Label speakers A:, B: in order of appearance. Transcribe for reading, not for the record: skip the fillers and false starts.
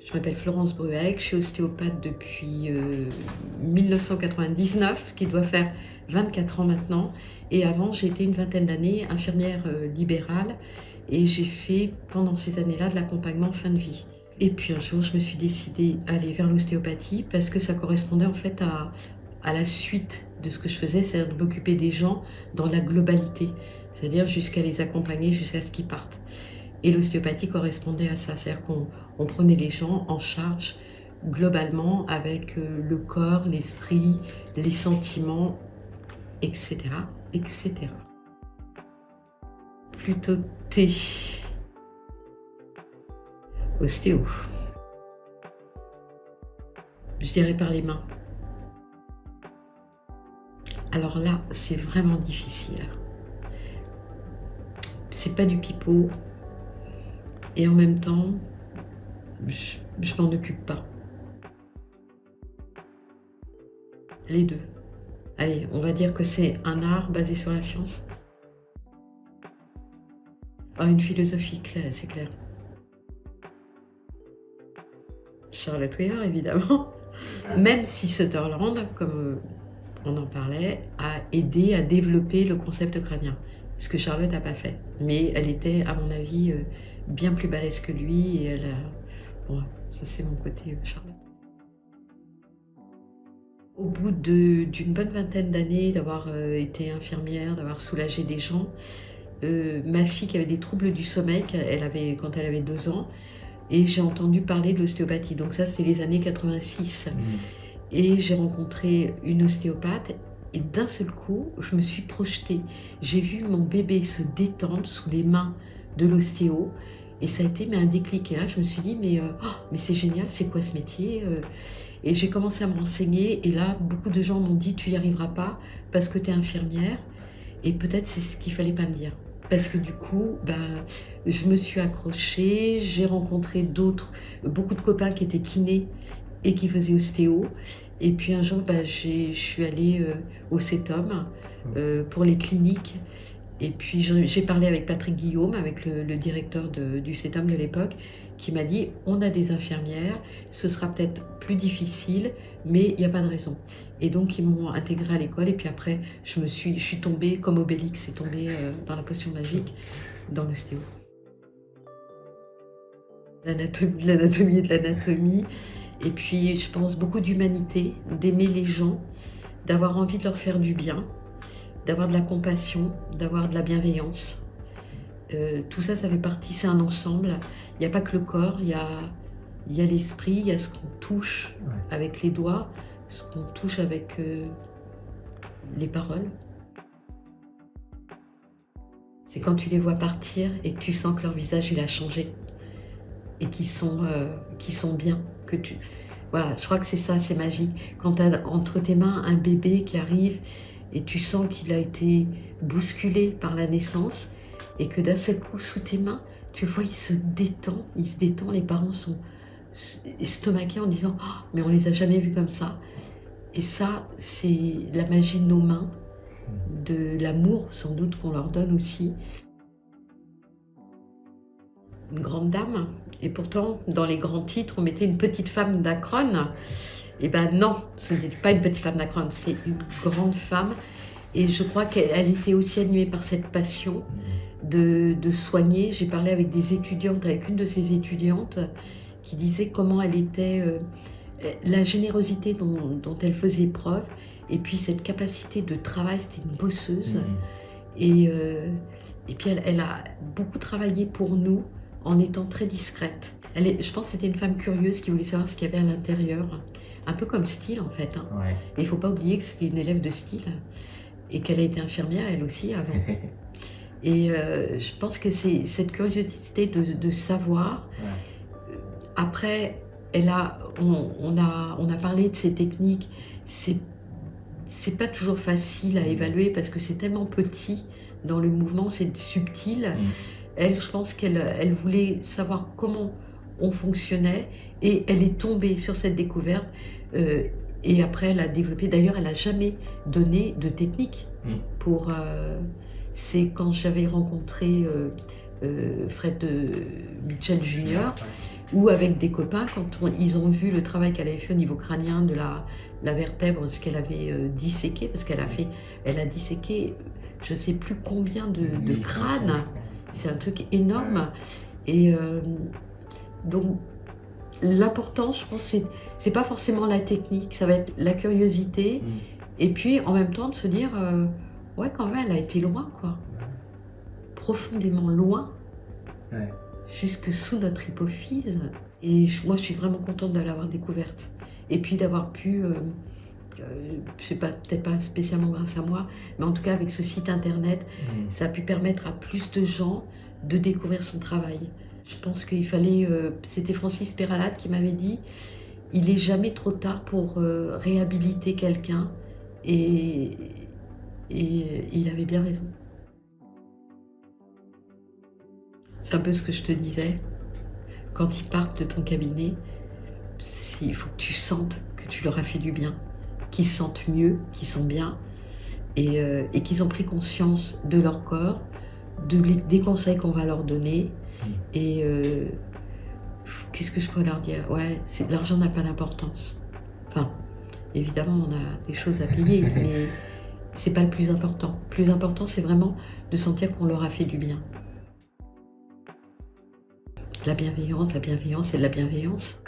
A: Je m'appelle Florence Brueck, je suis ostéopathe depuis 1999, qui doit faire 24 ans maintenant. Et avant, j'ai été une vingtaine d'années infirmière libérale et j'ai fait pendant ces années-là de l'accompagnement fin de vie. Et puis un jour, je me suis décidée à aller vers l'ostéopathie parce que ça correspondait en fait à la suite de ce que je faisais, c'est-à-dire de m'occuper des gens dans la globalité, c'est-à-dire jusqu'à les accompagner jusqu'à ce qu'ils partent. Et l'ostéopathie correspondait à ça, c'est-à-dire qu'on prenait les gens en charge globalement avec le corps, l'esprit, les sentiments, etc., etc. Plutôt T. Ostéo. Je dirais par les mains. Alors là, c'est vraiment difficile. C'est pas du pipeau. Et en même temps, je m'en occupe pas. Les deux. Allez, on va dire que c'est un art basé sur la science. Ah, une philosophie claire, c'est clair. Charlotte Weir, évidemment. Même si Sutherland, comme on en parlait, a aidé à développer le concept crânien. Ce que Charlotte n'a pas fait. Mais elle était, à mon avis, bien plus balèze que lui. Et elle a... Bon, ça c'est mon côté Charlotte. Au bout d'une bonne vingtaine d'années d'avoir été infirmière, d'avoir soulagé des gens, ma fille qui avait des troubles du sommeil quand elle avait 2 ans, et j'ai entendu parler de l'ostéopathie. Donc ça, c'était les années 86. Et j'ai rencontré une ostéopathe et d'un seul coup, je me suis projetée. J'ai vu mon bébé se détendre sous les mains de l'ostéo et ça a été un déclic. Et là, je me suis dit, mais c'est génial, c'est quoi ce métier Et j'ai commencé à me renseigner et là, beaucoup de gens m'ont dit, tu n'y arriveras pas parce que tu es infirmière. Et peut-être c'est ce qu'il ne fallait pas me dire. Parce que du coup, je me suis accrochée, j'ai rencontré beaucoup de copains qui étaient kinés et qui faisaient ostéo. Et puis un jour, je suis allée au CETOM pour les cliniques. Et puis j'ai parlé avec Patrick Guillaume, avec le directeur du CETOM de l'époque, qui m'a dit « on a des infirmières, ce sera peut-être plus difficile, mais il n'y a pas de raison ». Et donc ils m'ont intégrée à l'école et puis après je suis tombée comme Obélix, c'est tombée dans la potion magique, dans l'ostéo. L'anatomie de l'anatomie. Et puis je pense beaucoup d'humanité, d'aimer les gens, d'avoir envie de leur faire du bien, d'avoir de la compassion, d'avoir de la bienveillance. Tout ça, ça fait partie, c'est un ensemble. Il n'y a pas que le corps, il y a l'esprit, il y a ce qu'on touche avec les doigts, ce qu'on touche avec les paroles. C'est quand tu les vois partir et que tu sens que leur visage il a changé et qu'ils sont bien. Voilà, je crois que c'est ça, c'est magique. Quand tu as entre tes mains un bébé qui arrive et tu sens qu'il a été bousculé par la naissance et que d'un seul coup, sous tes mains, tu vois, il se détend, les parents sont estomaqués en disant « Oh, mais on les a jamais vus comme ça ». Et ça, c'est la magie de nos mains, de l'amour sans doute qu'on leur donne aussi. Une grande dame, et pourtant, dans les grands titres, on mettait une petite femme d'Akron. Et non, ce n'était pas une petite femme d'Akron, c'est une grande femme. Et je crois qu'elle était aussi animée par cette passion de soigner. J'ai parlé avec des étudiantes, avec une de ces étudiantes, qui disait comment elle était, la générosité dont elle faisait preuve, et puis cette capacité de travail, c'était une bosseuse. Et puis elle a beaucoup travaillé pour nous, en étant très discrète. Je pense que c'était une femme curieuse qui voulait savoir ce qu'il y avait à l'intérieur, un peu comme Steele en fait.
B: Ouais.
A: Et il ne faut pas oublier que c'était une élève de Steele et qu'elle a été infirmière elle aussi avant. Et je pense que c'est cette curiosité de savoir.
B: Ouais.
A: Après, on a parlé de ces techniques. C'est pas toujours facile à évaluer parce que c'est tellement petit dans le mouvement, c'est subtil. Elle, je pense qu'elle voulait savoir comment on fonctionnait et elle est tombée sur cette découverte et après elle a développé, d'ailleurs elle n'a jamais donné de technique pour... c'est quand j'avais rencontré Fred Mitchell Jr. Ou avec des copains, quand ils ont vu le travail qu'elle avait fait au niveau crânien de la vertèbre, ce qu'elle avait disséqué, parce elle a disséqué je ne sais plus combien de
B: 1500,
A: crânes,
B: je crois.
A: c'est un truc énorme. Et donc l'important, je pense, c'est pas forcément la technique, ça va être la curiosité, et puis en même temps de se dire, ouais quand même elle a été loin quoi, profondément loin.
B: Ouais.
A: Jusque sous notre hypophyse. Et moi, je suis vraiment contente de l'avoir découverte. Et puis d'avoir pu, je sais pas, peut-être pas spécialement grâce à moi, mais en tout cas avec ce site internet, ça a pu permettre à plus de gens de découvrir son travail. Je pense qu'il fallait, c'était Francis Peralade qui m'avait dit, il n'est jamais trop tard pour réhabiliter quelqu'un. Et il avait bien raison. C'est un peu ce que je te disais. Quand ils partent de ton cabinet, il faut que tu sentes que tu leur as fait du bien, qu'ils se sentent mieux, qu'ils sont bien, et qu'ils ont pris conscience de leur corps, des conseils qu'on va leur donner. Et qu'est-ce que je pourrais leur dire? Ouais, l'argent n'a pas d'importance. Enfin, évidemment, on a des choses à payer, mais c'est pas le plus important. Le plus important, c'est vraiment de sentir qu'on leur a fait du bien. La bienveillance, c'est de la bienveillance.